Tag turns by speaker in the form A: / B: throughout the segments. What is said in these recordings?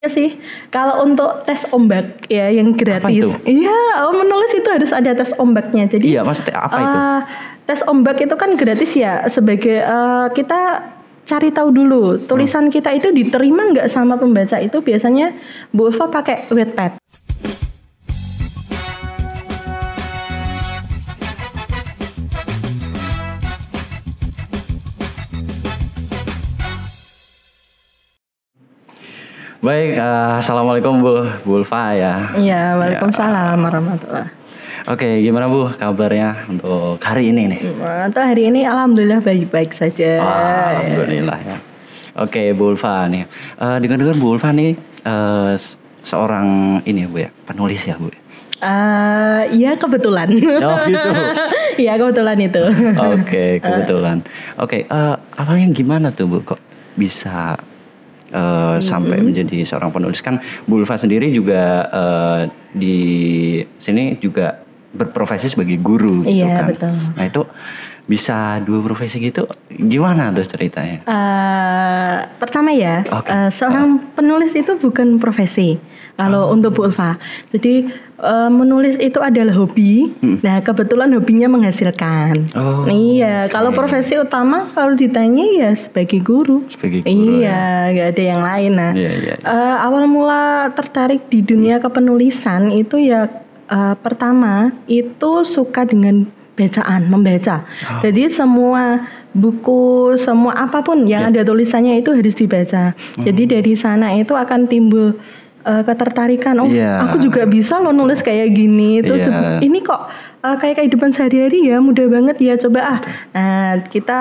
A: sih. Kalau untuk tes ombak ya yang gratis.
B: itu?
A: Iya, menulis itu harus ada tes ombaknya. Jadi
B: Iya, maksudnya apa itu?
A: Tes ombak itu kan gratis ya. Sebagai kita cari tahu dulu tulisan kita itu diterima nggak sama pembaca. Itu biasanya Bu Ulfa pakai Wattpad.
B: Baik, assalamualaikum Bu Ulfa ya.
A: Iya, waalaikumsalam warahmatullahi.
B: Oke, gimana Bu kabarnya untuk hari ini nih?
A: Untuk hari ini alhamdulillah baik-baik saja.
B: Alhamdulillah ya. Oke, Bu Ulfa nih. Dengar-dengar Bu Ulfa nih seorang ini ya Bu ya, penulis ya Bu.
A: Iya kebetulan.
B: Oh gitu.
A: Iya kebetulan itu.
B: Oke, kebetulan. Oke, awalnya gimana tuh Bu kok bisa sampai menjadi seorang penulis? Kan Bu Ulfa sendiri juga di sini juga berprofesi sebagai guru gitu
A: Iya,
B: kan.
A: betul.
B: Nah itu bisa dua profesi gitu gimana tuh ceritanya?
A: Pertama ya,
B: Oke.
A: seorang penulis itu bukan profesi. Kalau untuk Bu Ulfa, jadi menulis itu adalah hobi. Nah kebetulan hobinya menghasilkan.
B: Oh,
A: Iya, kalau profesi utama kalau ditanya ya sebagai guru.
B: Sebagai guru,
A: Iya, nggak ada yang lain. Nah,
B: Iya.
A: awal mula tertarik di dunia kepenulisan itu ya pertama itu suka dengan bacaan, membaca. Jadi semua buku, semua apapun yang ada tulisannya itu harus dibaca. Jadi dari sana itu akan timbul ketertarikan. Oh, aku juga bisa loh nulis kayak gini. Itu ini kok kayak kehidupan sehari-hari ya, mudah banget ya. Coba Nah, kita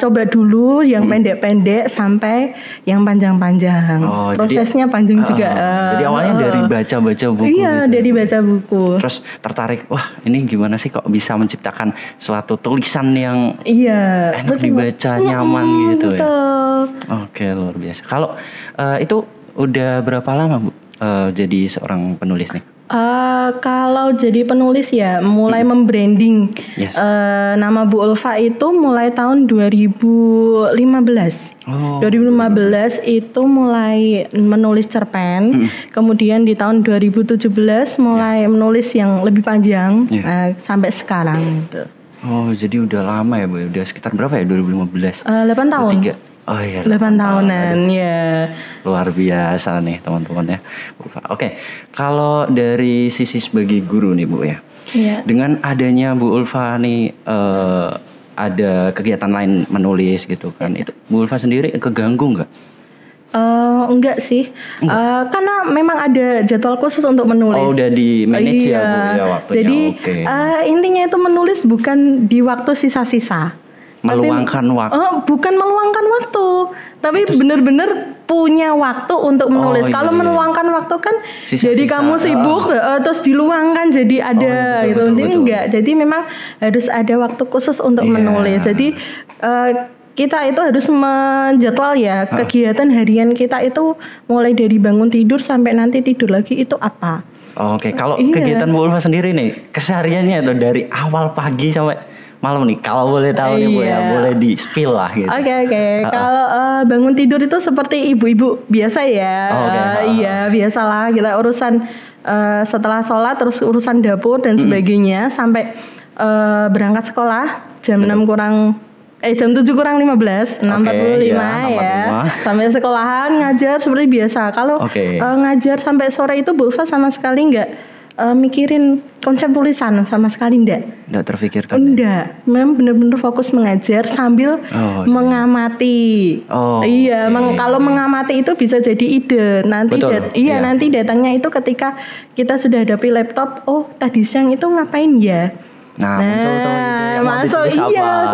A: coba dulu yang pendek-pendek sampai yang panjang-panjang. Prosesnya panjang juga.
B: Jadi awalnya dari baca-baca buku.
A: Iya,
B: gitu.
A: dari baca buku.
B: Terus tertarik, wah ini gimana sih kok bisa menciptakan suatu tulisan yang enak dibaca, nyaman gitu ya. Oke, luar biasa. Kalau itu udah berapa lama Bu jadi seorang penulis nih?
A: Kalau jadi penulis ya mulai membranding nama Bu Ulfa itu mulai tahun 2015. 2015 itu mulai menulis cerpen. Kemudian di tahun 2017 mulai menulis yang lebih panjang sampai sekarang gitu.
B: Oh, jadi udah lama ya Bu. Udah sekitar berapa ya 2015?
A: 8 tahun.
B: 3. Oh iya.
A: 8 tahunan ya.
B: Luar biasa nih teman-teman ya. Oke, kalau dari sisi sebagai guru nih Bu ya.
A: Iya.
B: Dengan adanya Bu Ulfa nih ada kegiatan lain menulis gitu kan. Itu Bu Ulfa sendiri keganggu nggak?
A: Enggak sih. Karena memang ada jadwal khusus untuk menulis.
B: Oh, udah di manage ya Bu ya waktunya.
A: Jadi intinya itu menulis bukan di waktu sisa-sisa.
B: Meluangkan waktu.
A: Bukan meluangkan waktu, tapi benar-benar punya waktu untuk menulis. Kalau meluangkan waktu kan jadi kamu sibuk terus diluangkan jadi ada gitu. Enggak. Jadi memang harus ada waktu khusus untuk menulis. Jadi kita itu harus menjadwal ya kegiatan harian kita itu mulai dari bangun tidur sampai nanti tidur lagi itu apa.
B: Oke, kalau kegiatan Bu Ulfa sendiri nih kesehariannya itu dari awal pagi sampai malam nih, kalau boleh tahu nih Bu ya, boleh di spill lah gitu.
A: Oke. Kalau bangun tidur itu seperti ibu-ibu biasa ya. Iya, biasalah kita urusan setelah sholat terus urusan dapur dan sebagainya sampai berangkat sekolah jam 6 kurang jam 7 kurang 15, 6.45 ya. Sampai sekolahan ngajar seperti biasa. Kalau ngajar sampai sore itu Bu Ulfa sama sekali enggak mikirin konsep tulisan sama sekali enggak
B: terfikirkan.
A: Enggak, memang benar-benar fokus mengajar sambil mengamati. Kalau mengamati itu bisa jadi ide. Nanti nanti datangnya itu ketika kita sudah hadapi laptop, tadi siang itu ngapain ya? Masuk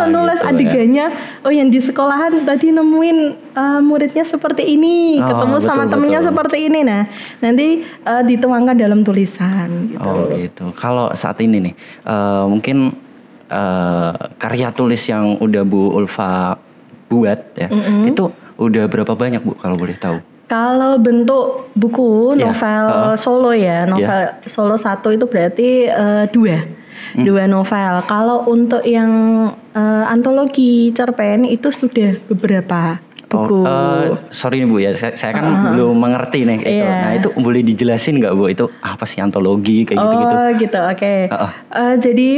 A: nulis adegannya. Yang di sekolahan tadi nemuin muridnya seperti ini, ketemu sama temennya seperti ini. Nah, nanti dituangkan dalam tulisan gitu.
B: Oh gitu. Kalau saat ini nih, mungkin karya tulis yang udah Bu Ulfa buat ya, itu udah berapa banyak Bu kalau boleh tahu?
A: Kalau bentuk buku novel solo ya, novel solo 1 itu berarti 2 novel. Kalau untuk yang antologi cerpen itu sudah beberapa. buku.
B: Sorry nih Bu ya, saya kan belum mengerti nih itu. Nah itu boleh dijelasin nggak Bu, itu apa sih antologi kayak gitu-gitu?
A: Oh gitu, oke. Jadi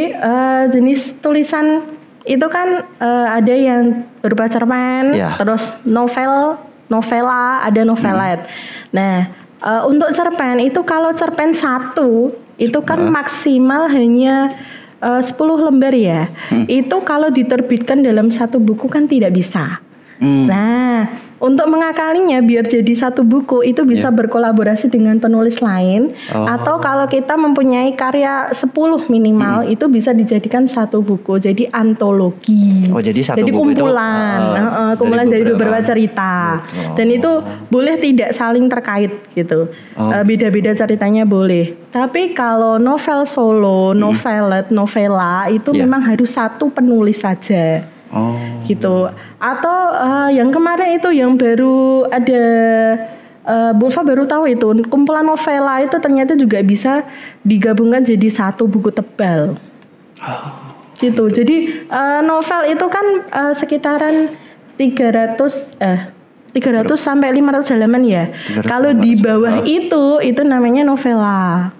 A: jenis tulisan itu kan ada yang berupa cerpen, terus novela, ada novelet. Nah untuk cerpen itu, kalau cerpen 1 itu kan maksimal hanya 10 lembar ya. Itu kalau diterbitkan dalam satu buku kan tidak bisa. Nah, untuk mengakalinya biar jadi satu buku itu bisa berkolaborasi dengan penulis lain, atau kalau kita mempunyai karya 10 minimal itu bisa dijadikan satu buku. Jadi antologi.
B: Jadi satu
A: jadi
B: buku
A: kumpulan,
B: itu
A: kumpulan dari beberapa cerita. Dan itu boleh tidak saling terkait gitu. Beda-beda ceritanya boleh. Tapi kalau novel solo, novelet, novela itu memang harus satu penulis saja. Gitu. Atau yang kemarin itu yang baru ada, Bu Ulfa baru tahu itu kumpulan novela itu ternyata juga bisa digabungkan jadi satu buku tebal. Gitu. Jadi novel itu kan sekitaran 300 sampai 500 halaman ya. Kalau di bawah itu namanya novela.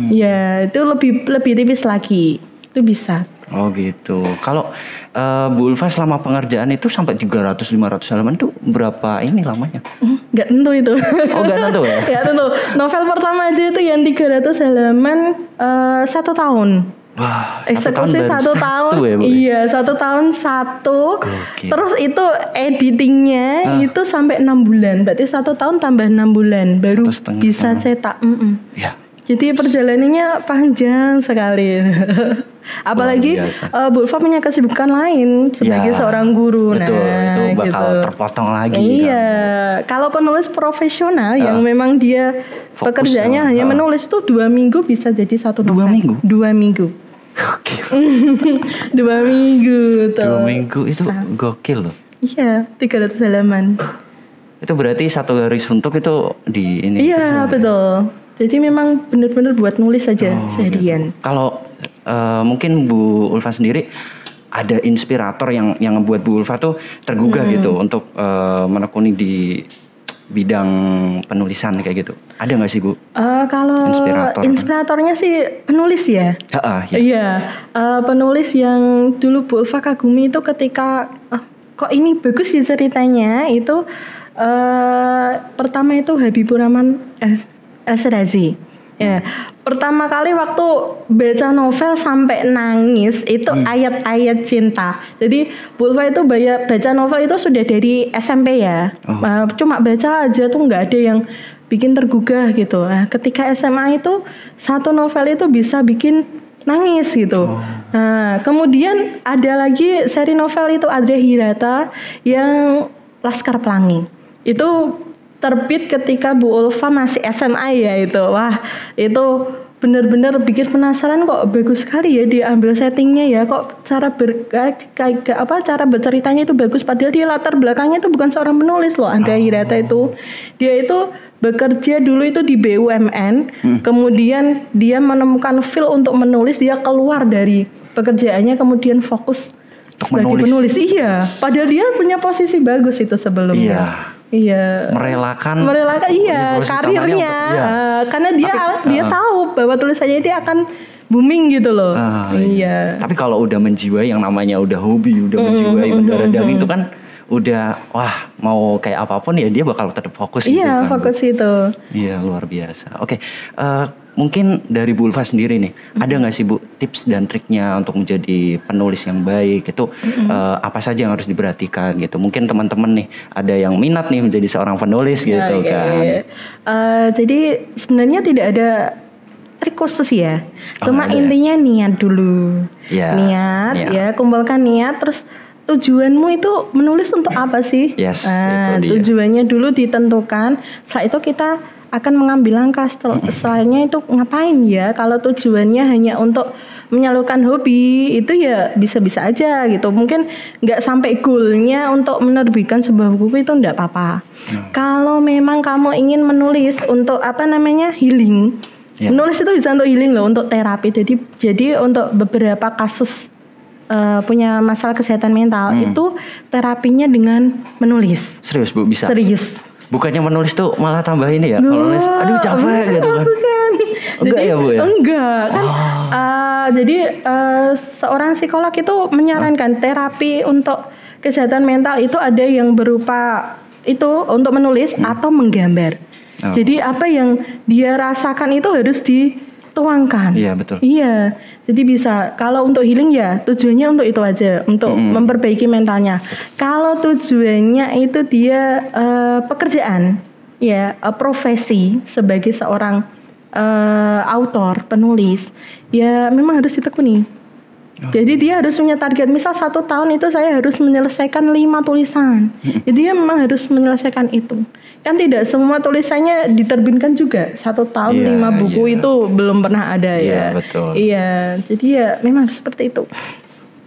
A: Ya, itu lebih tipis lagi. Itu bisa.
B: Oh gitu. Kalau Bu Ulfa selama pengerjaan itu sampai 300-500 halaman itu berapa ini lamanya?
A: Nggak tentu itu.
B: Nggak tentu ya?
A: Nggak tentu. Novel pertama aja itu yang 300 halaman 1 tahun.
B: Wah,
A: eksekusi 1 tahun. Ya, iya, 1 tahun 1. Terus itu editingnya itu sampai 6 bulan. Berarti 1 tahun tambah 6 bulan baru bisa cetak.
B: Ya.
A: Jadi perjalanannya panjang sekali. Apalagi Bu Ulfa punya kesibukan lain sebagai seorang guru.
B: Betul, itu bakal terpotong lagi.
A: Iya, kalau penulis profesional yang memang dia pekerjaannya hanya menulis itu 2 minggu bisa jadi satu novel. 2 minggu.
B: Gokil.
A: 2 minggu tuh.
B: 2 minggu itu gokil loh.
A: Iya, 300 halaman.
B: Itu berarti satu hari suntuk itu di ini.
A: Iya, betul. Jadi memang benar-benar buat nulis saja seharian.
B: Gitu. Kalau mungkin Bu Ulfa sendiri ada inspirator yang ngebuat Bu Ulfa tuh tergugah gitu untuk menekuni di bidang penulisan kayak gitu. Ada nggak sih Bu?
A: Kalau inspiratornya sih penulis ya. Iya, penulis yang dulu Bu Ulfa kagumi itu ketika kok ini bagus sih ceritanya itu pertama itu Habibur Rahman Al-Shirazi. Ya, pertama kali waktu baca novel sampai nangis itu ayat-ayat cinta. Jadi Bu Ulfa itu baca novel itu sudah dari SMP ya. Cuma baca aja tuh nggak ada yang bikin tergugah gitu. Nah, ketika SMA itu satu novel itu bisa bikin nangis gitu. Nah, kemudian ada lagi seri novel itu Adria Hirata yang Laskar Pelangi. Itu terbit ketika Bu Ulfa masih SMA ya itu. Wah, itu benar-benar bikin penasaran, kok bagus sekali ya diambil settingnya ya. Kok cara cara berceritanya itu bagus, padahal dia latar belakangnya itu bukan seorang penulis loh. Adria Hirata itu dia itu bekerja dulu itu di BUMN, kemudian dia menemukan feel untuk menulis, dia keluar dari pekerjaannya kemudian fokus sebagai penulis. Iya, padahal dia punya posisi bagus itu sebelumnya. Iya.
B: Merelakan
A: karirnya. Karena dia tahu bahwa tulisannya dia akan booming gitu loh. Iya.
B: Tapi kalau udah menjiwai, yang namanya udah hobi, udah menjiwai mendadak itu kan udah mau kayak apapun ya dia bakal tetap fokus gitu kan. Iya,
A: fokus itu.
B: Iya, luar biasa. Oke. Mungkin dari Bu Ulfa sendiri nih, ada nggak sih Bu tips dan triknya untuk menjadi penulis yang baik itu apa saja yang harus diperhatikan gitu? Mungkin teman-teman nih ada yang minat nih menjadi seorang penulis gitu kan?
A: Jadi sebenarnya tidak ada trik khusus ya, cuma intinya niat dulu. Niat ya, kumpulkan niat, terus tujuanmu itu menulis untuk apa sih? Tujuannya dulu ditentukan. Setelah itu kita akan mengambil langkah setelahnya itu ngapain ya. Kalau tujuannya hanya untuk menyalurkan hobi itu ya bisa-bisa aja gitu. Mungkin nggak sampai goalnya untuk menerbitkan sebuah buku itu nggak apa-apa. Kalau memang kamu ingin menulis untuk healing, menulis itu bisa untuk healing loh, untuk terapi. Jadi untuk beberapa kasus punya masalah kesehatan mental itu terapinya dengan menulis.
B: Serius Bu, bisa?
A: Serius.
B: Bukannya menulis tuh malah tambah ini ya? Kalau nulis, aduh capek gitu kan?
A: Bukan.
B: Enggak ya Bu ya?
A: Enggak kan. Jadi seorang psikolog itu menyarankan terapi untuk kesehatan mental itu ada yang berupa itu untuk menulis atau menggambar. Jadi apa yang dia rasakan itu harus dituangkan.
B: Iya betul.
A: Iya. Jadi bisa kalau untuk healing ya tujuannya untuk itu aja, untuk memperbaiki mentalnya. Kalau tujuannya itu dia pekerjaan, ya profesi sebagai seorang autor, penulis, ya memang harus ditekuni. Jadi dia harus punya target, misal 1 tahun itu saya harus menyelesaikan 5 tulisan. Jadi dia memang harus menyelesaikan itu. Kan tidak semua tulisannya diterbitkan juga. 1 tahun 5 buku itu belum pernah ada ya.
B: Betul.
A: Iya, jadi ya memang seperti itu.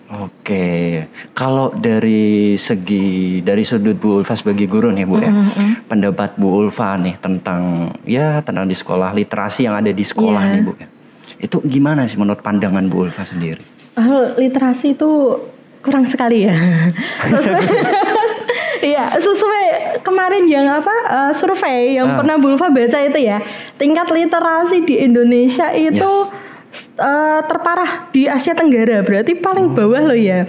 B: Oke, kalau dari sudut Bu Ulfa sebagai guru nih Bu ya, pendapat Bu Ulfa nih tentang di sekolah, literasi yang ada di sekolah nih Bu ya, itu gimana sih menurut pandangan Bu Ulfa sendiri?
A: Literasi itu kurang sekali ya. Sesuai kemarin yang survei yang pernah Bu Ulfa baca itu ya, tingkat literasi di Indonesia itu terparah di Asia Tenggara, berarti paling bawah loh ya.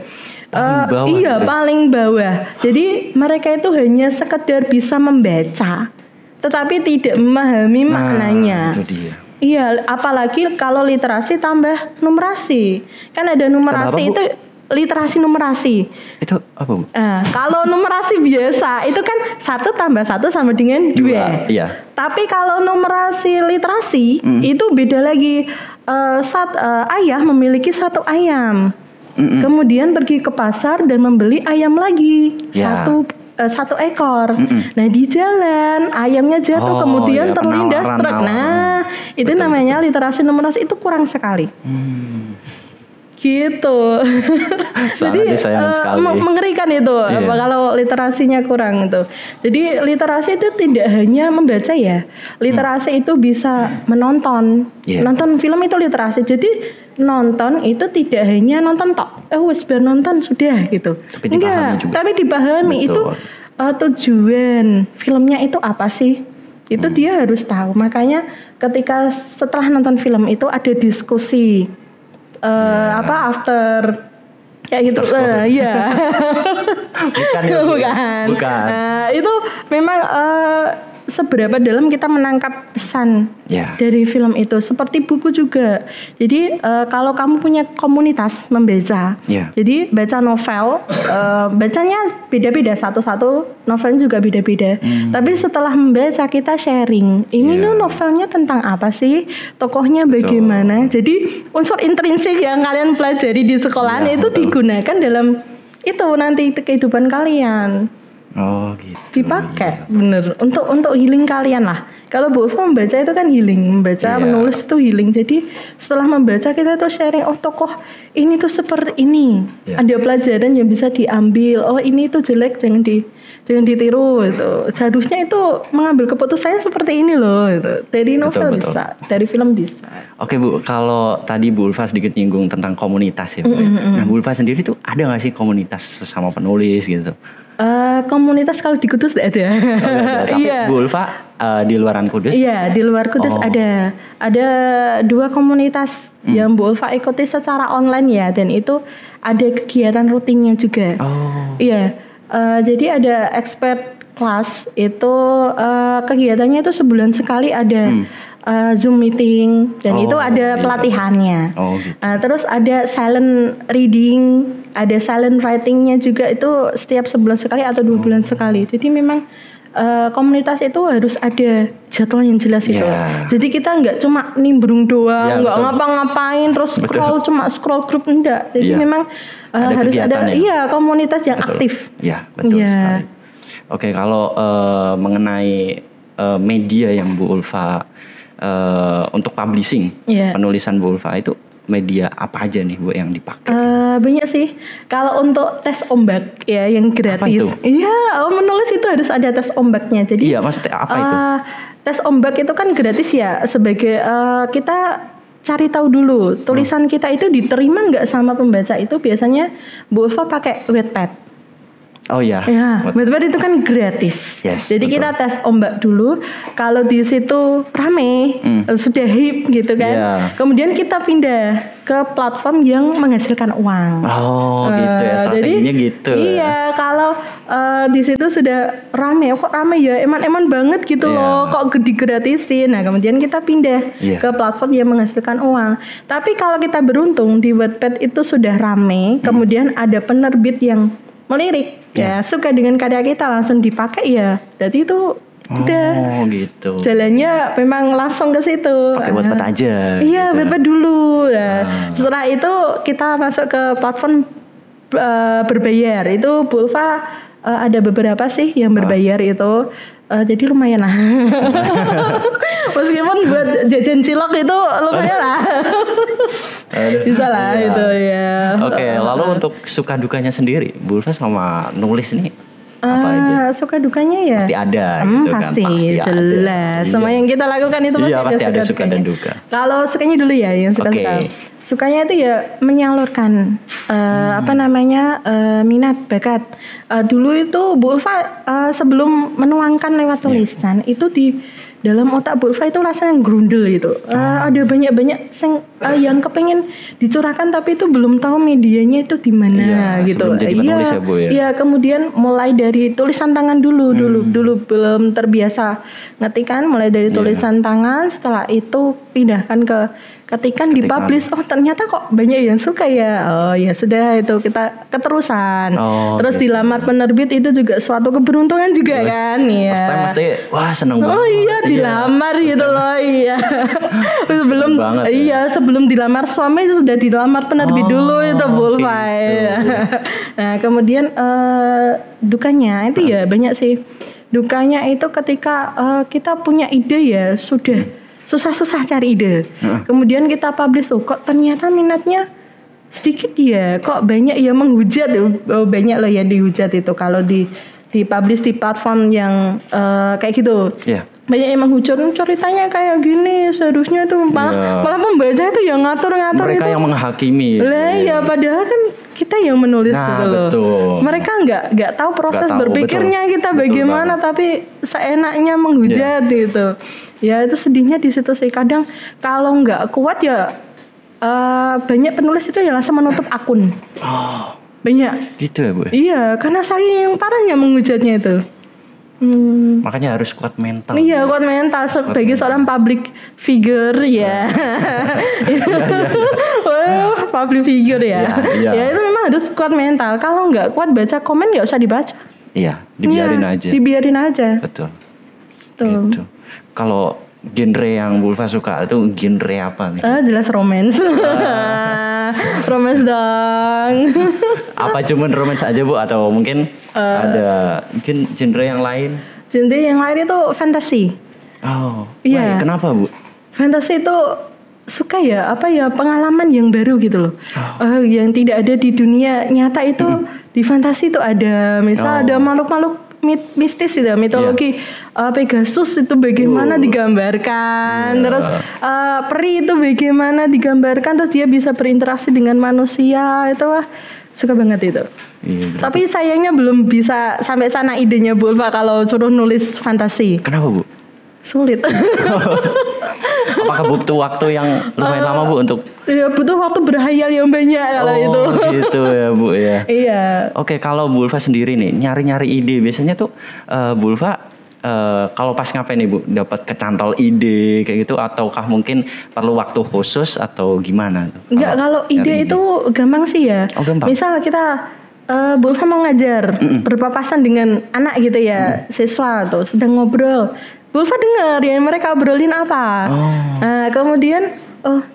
A: Paling bawah. Jadi mereka itu hanya sekedar bisa membaca, tetapi tidak memahami maknanya.
B: Itu dia.
A: Iya, apalagi kalau literasi tambah numerasi. Kan ada numerasi itu literasi numerasi.
B: Itu apa Bu?
A: Kalau numerasi biasa itu kan 1 tambah 1 sama dengan 2.
B: Iya.
A: Tapi kalau numerasi literasi itu beda lagi. Ayah memiliki 1 ayam. Kemudian pergi ke pasar dan membeli ayam lagi. Satu ekor. Nah di jalan ayamnya jatuh kemudian terlindas truk. Nah itu namanya literasi numerasi itu kurang sekali. Gitu. Jadi mengerikan itu kalau literasinya kurang itu. Jadi literasi itu tidak hanya membaca ya. Literasi itu bisa menonton. Nonton film itu literasi. Jadi nonton itu tidak hanya nonton tok. Wes biar nonton sudah gitu. Tapi dipahami itu tujuan filmnya itu apa sih? Itu dia harus tahu. Makanya ketika setelah nonton film itu ada diskusi after kayak gitu. Bukan. Itu memang seberapa dalam kita menangkap pesan dari film itu. Seperti buku juga. Jadi kalau kamu punya komunitas membaca, jadi baca novel, bacanya beda-beda, satu-satu novelnya juga beda-beda. Tapi setelah membaca kita sharing, ini novelnya tentang apa sih, tokohnya bagaimana. Jadi unsur intrinsik yang kalian pelajari di sekolahan itu digunakan dalam itu nanti kehidupan kalian.
B: Oh gitu.
A: Dipakai bener untuk healing kalian lah. Kalau Bu Ulfa membaca itu kan healing, membaca menulis itu healing. Jadi setelah membaca kita tuh sharing, tokoh ini tuh seperti ini. Ada pelajaran yang bisa diambil. Ini tuh jelek, jangan ditiru itu. Seharusnya itu mengambil keputusannya seperti ini loh itu. Dari novel bisa, dari film bisa.
B: Oke Bu, kalau tadi Bu Ulfa sedikit nyinggung tentang komunitas ya Bu. Nah Bu Ulfa sendiri tuh ada nggak sih komunitas sesama penulis gitu?
A: Komunitas kalau di Kudus tidak ada.
B: Tapi Bu Ulfa di luaran Kudus? Iya,
A: di luar Kudus ada 2 komunitas yang Bu Ulfa ikuti secara online ya, dan itu ada kegiatan rutinnya juga. Iya, jadi ada expert class itu kegiatannya itu sebulan sekali ada. Zoom meeting dan itu ada pelatihannya.
B: Gitu.
A: Terus ada silent reading, ada silent writingnya juga, itu setiap sebulan sekali atau 2 bulan sekali. Jadi memang komunitas itu harus ada jadwal yang jelas itu. Jadi kita nggak cuma nimbrung doang, nggak ngapa-ngapain terus scroll grup, enggak. Jadi memang harus ada komunitas yang aktif.
B: Iya, betul sekali. Oke, kalau mengenai media yang Bu Ulfa untuk publishing, penulisan Bu Ulfa itu media apa aja nih Bu yang dipakai?
A: Banyak sih. Kalau untuk tes ombak ya yang gratis. Iya, menulis itu harus ada tes ombaknya. Jadi
B: maksudnya apa itu?
A: Tes ombak itu kan gratis ya, sebagai kita cari tahu dulu tulisan kita itu diterima nggak sama pembaca. Itu biasanya Bu Ulfa pakai Wattpad.
B: Oh ya.
A: Ya, Wattpad itu kan gratis.
B: Yes,
A: jadi
B: betul.
A: kita tes ombak dulu. Kalau di situ rame, sudah hip gitu kan.
B: Yeah.
A: Kemudian kita pindah ke platform yang menghasilkan uang.
B: Oh, gitu ya. Strateginya
A: jadi,
B: gitu.
A: Iya, kalau di situ sudah rame, kok rame ya, eman-eman banget gitu loh. Kok digratisin. Nah, kemudian kita pindah ke platform yang menghasilkan uang. Tapi kalau kita beruntung di Wattpad itu sudah rame, kemudian ada penerbit yang melirik ya suka dengan karya kita, langsung dipakai ya, berarti itu udah
B: gitu.
A: Jalannya memang langsung ke situ.
B: Pakai Wattpad aja.
A: Iya,
B: gitu.
A: Wattpad dulu. Setelah itu kita masuk ke platform berbayar. Itu Bu Ulfa ada beberapa sih yang berbayar itu. Jadi lumayan lah. Meskipun buat jajan cilok itu lumayan lah. Bisa lah itu ya.
B: Oke, lalu untuk suka dukanya sendiri, Bu Ulfa sama nulis nih apa aja?
A: Suka dukanya ya?
B: Pasti ada gitu
A: pasti,
B: kan. Pasti
A: jelas.
B: Ada.
A: Semua yang kita lakukan itu
B: pasti ada suka dan duka.
A: Kalau sukanya dulu ya, yang suka-suka. Sukanya itu ya menyalurkan minat, bakat. Dulu itu Bu Ulfa sebelum menuangkan lewat tulisan itu di dalam otak Bu Ulfa itu rasanya grundel gitu. Ada banyak-banyak yang kepengen dicurahkan tapi itu belum tahu medianya itu di mana gitu.
B: Jadi penulis ya, Bu ya.
A: Iya, kemudian mulai dari tulisan tangan dulu belum terbiasa ngetikan, mulai dari tulisan tangan, setelah itu pindahkan ke ketikan dipublish. Oh, ternyata kok banyak yang suka ya. Oh, ya sudah, itu kita keterusan. Terus dilamar penerbit itu juga suatu keberuntungan juga kan. Iya.
B: Pasti wah seneng banget.
A: Oh iya, dilamar gitu loh. Iya. Sebelum dilamar suami itu sudah dilamar penerbit dulu itu Bu Ulfa. Nah, kemudian dukanya itu ya banyak sih. Dukanya itu ketika kita punya ide ya sudah susah-susah cari ide. Kemudian kita publish, kok ternyata minatnya sedikit ya, kok banyak ya menghujat. Banyak loh ya dihujat itu kalau dipublish di platform yang kayak gitu. Banyak yang menghujat, ceritanya kayak gini, seharusnya tuh malah pembaca itu yang ngatur-ngatur.
B: Mereka
A: itu
B: yang menghakimi.
A: Lah ya, padahal kan kita yang menulis gitu loh.
B: Betul.
A: Mereka nggak tahu proses berpikirnya kita bagaimana, tapi seenaknya menghujat gitu. Ya itu sedihnya di situ sih. Kadang kalau nggak kuat ya banyak penulis itu ya langsung menutup akun. Banyak.
B: Gitu ya Bu?
A: Iya, karena saking parahnya menghujatnya itu.
B: Makanya harus kuat mental.
A: Iya, kuat mental sebagai seorang public figure ya. Public figure ya. Ya itu memang harus kuat mental. Kalau nggak kuat baca komen nggak usah dibaca.
B: Iya, dibiarin aja.
A: Dibiarin aja.
B: Betul. Gitu. Kalau genre yang Bu Ulfa suka itu genre apa nih?
A: Jelas romance. Romance dong.
B: Apa cuman romance aja Bu, atau mungkin ada mungkin genre yang lain?
A: Genre yang lain itu fantasy.
B: Iya. Kenapa Bu?
A: Fantasy itu suka ya pengalaman yang baru gitu loh. Yang tidak ada di dunia nyata itu di fantasi itu ada. Misal ada makhluk-makhluk mistis itu, mitologi. Pegasus itu bagaimana digambarkan. Terus peri itu bagaimana digambarkan, terus dia bisa berinteraksi dengan manusia. Itu suka banget itu. Tapi sayangnya belum bisa sampai sana idenya Bu Ulfa kalau suruh nulis fantasi.
B: Kenapa Bu?
A: Sulit.
B: Apakah butuh waktu yang lumayan lama Bu untuk?
A: Ya butuh waktu berhayal yang banyak kalau itu.
B: Gitu ya Bu ya.
A: Iya.
B: Oke, kalau Bu Ulfa sendiri nih nyari-nyari ide biasanya tuh Bu Ulfa kalau pas ngapain nih Bu? Dapat kecantol ide kayak gitu, ataukah mungkin perlu waktu khusus atau gimana?
A: Enggak, kalau ide itu gampang sih ya.
B: Gampang.
A: Misal kita Bu Ulfa mau ngajar, berpapasan dengan anak gitu ya, siswa tuh sedang ngobrol. Bu Ulfa dengar ya mereka obrolin apa. Nah, kemudian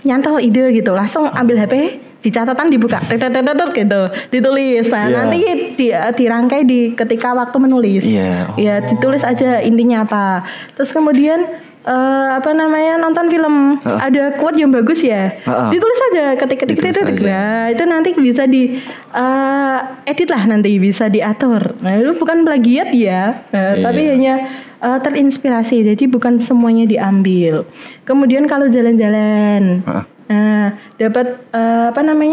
A: nyantol ide gitu, langsung ambil HP, di catatan dibuka, gitu, ditulis. Nah, nanti dirangkai ketika waktu menulis. Ya, ditulis aja intinya apa. Terus kemudian nonton film, ada quote yang bagus ya, ditulis aja ketik. Nah, itu nanti bisa di edit lah, nanti bisa diatur. Nah, itu bukan plagiat ya, tapi hanya terinspirasi. Jadi bukan semuanya diambil. Kemudian kalau jalan-jalan, Nah, dapat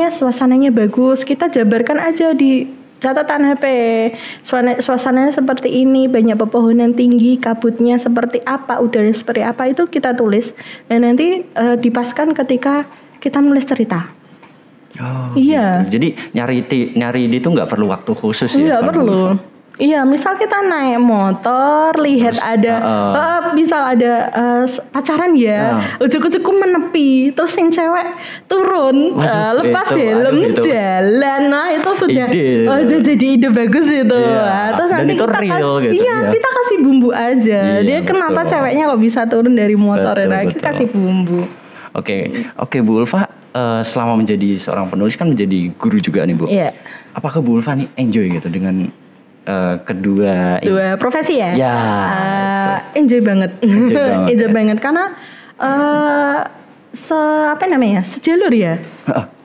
A: suasananya bagus. Kita jabarkan aja di catatan HP. Suasananya seperti ini, banyak pepohonan tinggi, kabutnya seperti apa, udara seperti apa, itu kita tulis. Dan nanti dipaskan ketika kita menulis cerita.
B: Oh, iya. Gitu. Jadi nyari itu nggak perlu waktu khusus ya?
A: Nggak perlu. Iya, misal kita naik motor, lihat misal ada pacaran ya, ujuk-ujuk menepi, terus yang cewek turun, lepas helm, jalan, nah itu sudah jadi ide bagus itu.
B: Iya.
A: Terus
B: nanti kita
A: kita kasih bumbu aja. Dia kenapa ceweknya kok bisa turun dari motor? Kita kasih bumbu.
B: Oke, Bu Ulfa, selama menjadi seorang penulis kan menjadi guru juga nih, Bu.
A: Iya.
B: Apakah Bu Ulfa nih enjoy gitu dengan kedua
A: profesi ya?
B: Ya.
A: Enjoy banget. Enjoy banget karena sejalur ya.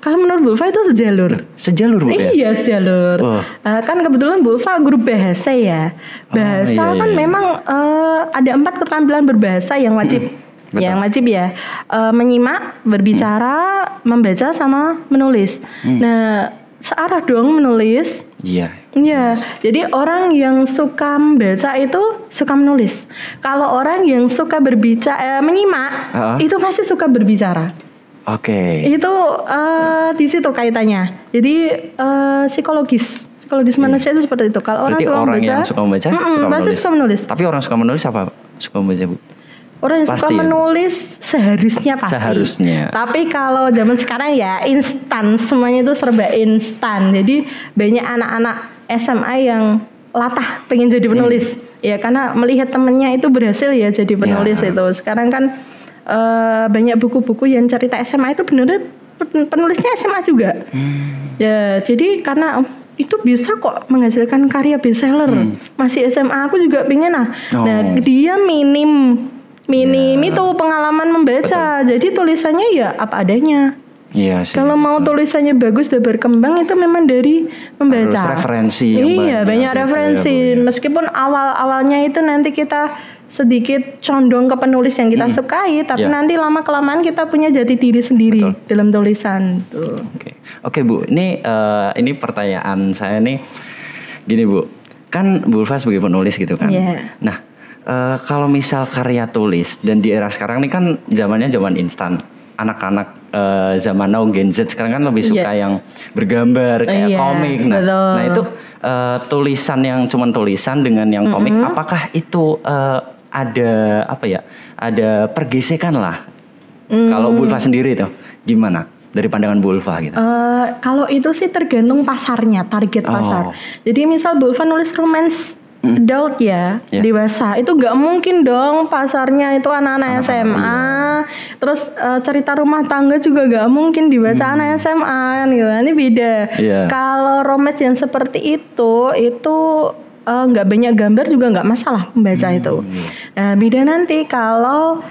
A: Kalau menurut Bu Ulfa itu sejalur.
B: Sejalur, Bu ya?
A: Iya, sejalur. Kan kebetulan Bu Ulfa guru bahasa ya. Bahasa memang ada 4 keterampilan berbahasa yang wajib. Yang wajib ya, menyimak, berbicara, membaca, sama menulis. Nah, searah dong menulis.
B: Iya.
A: Iya. Jadi orang yang suka membaca itu suka menulis. Kalau orang yang suka berbicara, menyimak, itu pasti suka berbicara.
B: Oke.
A: Itu di situ kaitannya. Jadi psikologis manusia itu seperti itu. Kalau orang
B: yang suka membaca,
A: pasti suka menulis.
B: Tapi orang suka menulis apa? Suka membaca, Bu?
A: Orang yang suka menulis seharusnya pasti.
B: Seharusnya.
A: Tapi kalau zaman sekarang ya instan, semuanya itu serba instan. Jadi banyak anak-anak SMA yang latah pengen jadi penulis. Ya karena melihat temennya itu berhasil ya jadi penulis itu. Sekarang kan banyak buku-buku yang cerita SMA itu beneran penulisnya SMA juga. Ya jadi karena itu bisa kok menghasilkan karya bestseller. Masih SMA aku juga pengen Nah dia minim itu pengalaman membaca. Betul. Jadi tulisannya ya apa adanya.
B: Iya sih.
A: Kalau mau tulisannya bagus dan berkembang itu memang dari membaca.
B: Harus referensi.
A: Banyak referensi. Meskipun awalnya itu nanti kita sedikit condong ke penulis yang kita sukai, tapi nanti lama kelamaan kita punya jati diri sendiri dalam tulisan.
B: Oke, Bu. Ini pertanyaan saya nih, gini Bu. Kan Bu Ulfa sebagai penulis gitu kan. Nah. Kalau misal karya tulis dan di era sekarang ini kan zamannya zaman instan, anak-anak zaman now Gen Z sekarang kan lebih suka yang bergambar kayak komik. Nah itu tulisan yang cuman tulisan dengan yang komik, apakah itu ada pergesekan lah? Kalau Bu Ulfa sendiri tuh gimana? Dari pandangan Bu Ulfa gitu.
A: Kalau itu sih tergantung pasarnya, target pasar. Jadi misal Bu Ulfa nulis romance adult ya, dewasa, itu nggak mungkin dong pasarnya itu anak-anak SMA. Terus cerita rumah tangga juga nggak mungkin dibaca anak SMA gitu. Ini beda. Kalau romance yang seperti itu nggak banyak gambar juga nggak masalah pembaca itu. Nah, beda nanti kalau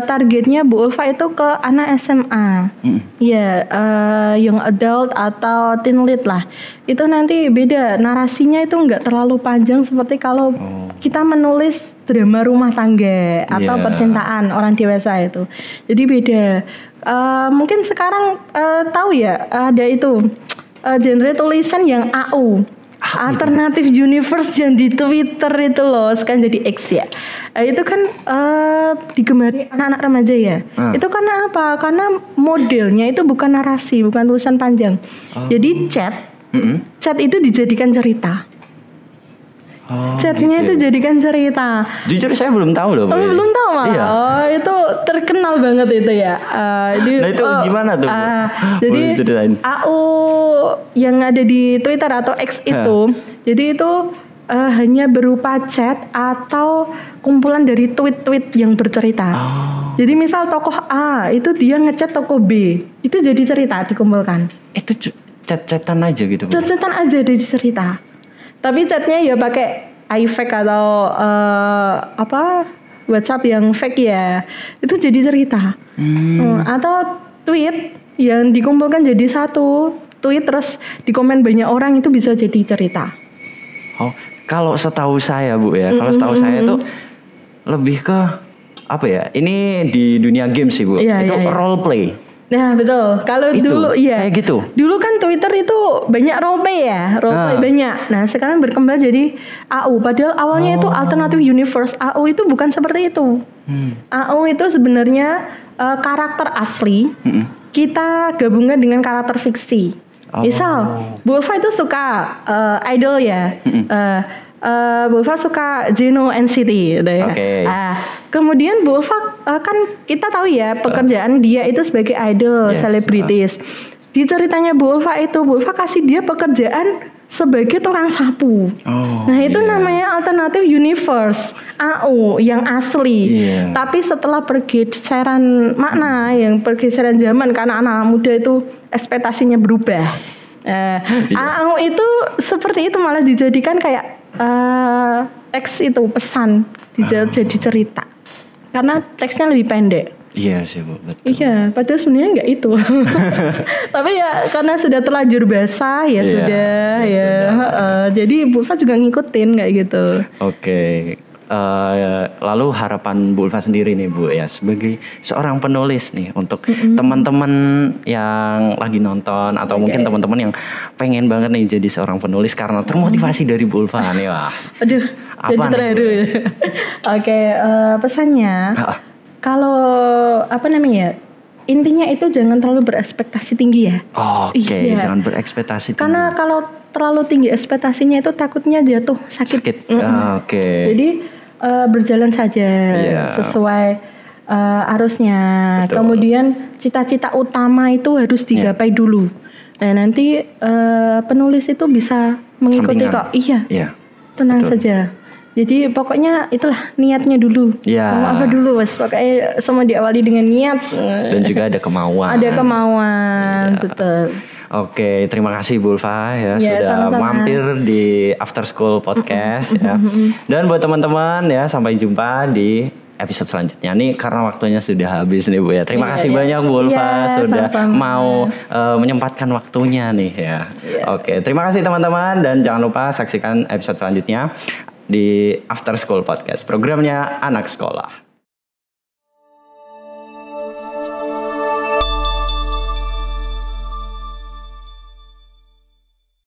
A: targetnya Bu Ulfa itu ke anak SMA, young adult atau teen lit lah. Itu nanti beda, narasinya itu nggak terlalu panjang seperti kalau kita menulis drama rumah tangga atau percintaan orang dewasa itu. Jadi beda. Mungkin sekarang tahu ya ada itu genre tulisan yang AU. Alternative Universe yang di Twitter itu loh, sekarang jadi X ya. Itu kan digemari anak-anak remaja ya. Itu karena apa? Karena modelnya itu bukan narasi, bukan tulisan panjang. Jadi chat itu dijadikan cerita. Chatnya itu jadikan cerita.
B: Jujur saya belum tahu loh.
A: Belum tahu malah. Itu terkenal banget itu ya.
B: Nah itu gimana tuh?
A: Jadi AU yang ada di Twitter atau X itu, jadi itu hanya berupa chat atau kumpulan dari tweet-tweet yang bercerita. Jadi misal tokoh A itu dia ngechat tokoh B, itu jadi cerita dikumpulkan.
B: Itu chat-chatan aja gitu.
A: Chat-chatan aja jadi cerita. Tapi chatnya ya pakai iFake atau WhatsApp yang fake ya, itu jadi cerita. Atau tweet yang dikumpulkan jadi satu tweet terus dikomen banyak orang, itu bisa jadi cerita.
B: Kalau setahu saya Bu ya, kalau setahu saya itu lebih ke apa ya? Ini di dunia game sih Bu. Itu role play.
A: Nah betul. Kalau dulu iya.
B: Kayak gitu.
A: Dulu kan Twitter itu banyak roleplay ya, roleplay banyak. Nah sekarang berkembang jadi AU. Padahal awalnya itu Alternative Universe. AU itu bukan seperti itu. AU itu sebenarnya karakter asli. Kita gabungkan dengan karakter fiksi. Misal Bu Ulfa itu suka idol ya. Bu Ulfa suka Geno NCT gitu ya. Kemudian Bu Ulfa kan kita tahu ya pekerjaan dia itu sebagai idol, selebritis. Di ceritanya Bu Ulfa itu Bu Ulfa kasih dia pekerjaan sebagai tukang sapu. Nah itu namanya Alternative Universe AU yang asli. Tapi setelah pergeseran makna, yang pergeseran zaman karena anak muda itu ekspektasinya berubah. AU itu seperti itu malah dijadikan kayak teks itu pesan jadi cerita karena teksnya lebih pendek.
B: Iya sih Bu, betul.
A: Iya, padahal sebenarnya enggak itu. Tapi ya karena sudah terlanjur basah ya sudah. Jadi Bu Ulfa juga ngikutin kayak gitu.
B: Oke. Lalu harapan Bu Ulfa sendiri nih Bu ya sebagai seorang penulis nih untuk teman-teman yang lagi nonton atau mungkin teman-teman yang pengen banget nih jadi seorang penulis karena termotivasi dari Bu Ulfa nih. Wah.
A: Aduh, jadi terharu. Pesannya kalau intinya itu jangan terlalu berekspektasi tinggi ya.
B: Jangan berekspektasi tinggi.
A: Karena kalau terlalu tinggi ekspektasinya itu takutnya jatuh sakit. Jadi berjalan saja sesuai arusnya. Betul. Kemudian cita-cita utama itu harus digapai dulu. Dan nanti penulis itu bisa mengikuti kok. Tenang saja. Jadi pokoknya itulah niatnya dulu. Mau apa dulu Mas? Pokoknya semua diawali dengan niat.
B: Dan juga ada kemauan.
A: Betul.
B: Oke, terima kasih Bu Ulfa ya sudah mampir di After School Podcast ya. Dan buat teman-teman ya sampai jumpa di episode selanjutnya nih karena waktunya sudah habis nih Bu ya. Terima kasih banyak Bu Ulfa sudah mau menyempatkan waktunya nih ya. Oke, terima kasih teman-teman dan jangan lupa saksikan episode selanjutnya di After School Podcast, programnya anak sekolah.